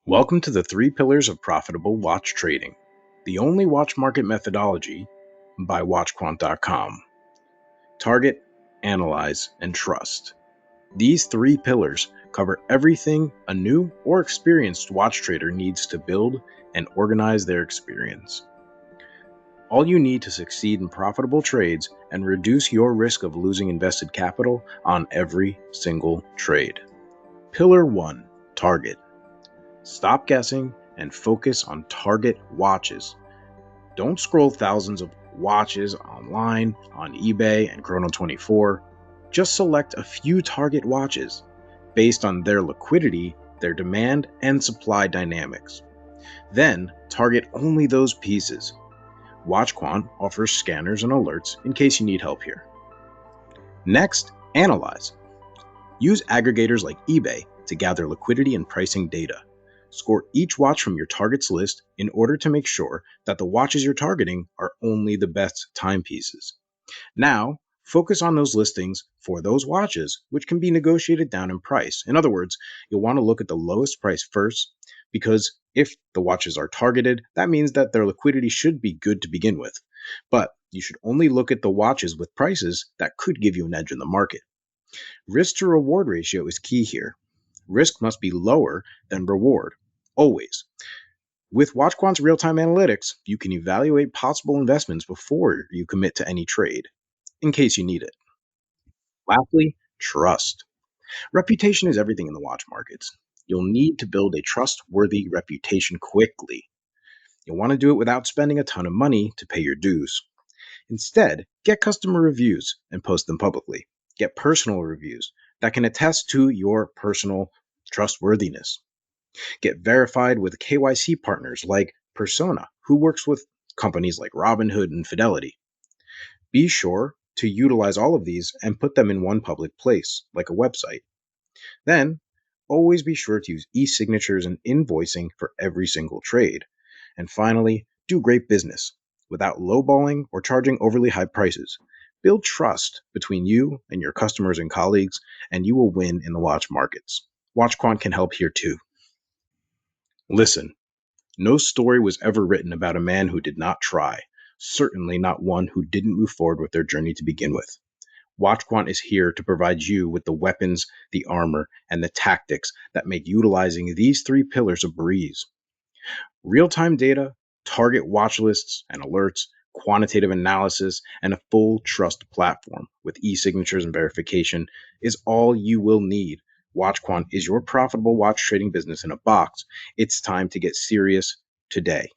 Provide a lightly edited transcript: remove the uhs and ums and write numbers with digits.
Welcome to the 3 Pillars of Profitable Watch Trading, the only watch market methodology by WatchQuant.com. Target, analyze, and trust. These 3 pillars cover everything a new or experienced watch trader needs to build and organize their experience. All you need to succeed in profitable trades and reduce your risk of losing invested capital on every single trade. Pillar 1, Target. Stop guessing and focus on target watches. Don't scroll thousands of watches online, on eBay, and Chrono24. Just select a few target watches based on their liquidity, their demand, and supply dynamics. Then target only those pieces. WatchQuant offers scanners and alerts in case you need help here. Next, analyze. Use aggregators like eBay to gather liquidity and pricing data. Score each watch from your targets list in order to make sure that the watches you're targeting are only the best timepieces. Now, focus on those listings for those watches, which can be negotiated down in price. In other words, you'll want to look at the lowest price first, because if the watches are targeted, that means that their liquidity should be good to begin with. But you should only look at the watches with prices that could give you an edge in the market. Risk to reward ratio is key here. Risk must be lower than reward, always. With WatchQuant's real-time analytics, you can evaluate possible investments before you commit to any trade, in case you need it. Lastly, trust. Reputation is everything in the watch markets. You'll need to build a trustworthy reputation quickly. You'll want to do it without spending a ton of money to pay your dues. Instead, get customer reviews and post them publicly. Get personal reviews that can attest to your personal trustworthiness. Get verified with KYC partners like Persona, who works with companies like Robinhood and Fidelity. Be sure to utilize all of these and put them in one public place, like a website. Then, always be sure to use e-signatures and invoicing for every single trade. And finally, do great business without lowballing or charging overly high prices. Build trust between you and your customers and colleagues, and you will win in the watch markets. WatchQuant can help here too. Listen, no story was ever written about a man who did not try, certainly not one who didn't move forward with their journey to begin with. WatchQuant is here to provide you with the weapons, the armor, and the tactics that make utilizing these 3 pillars a breeze. Real-time data, target watch lists and alerts, quantitative analysis, and a full trust platform with e-signatures and verification is all you will need. WatchQuant is your profitable watch trading business in a box. It's time to get serious today.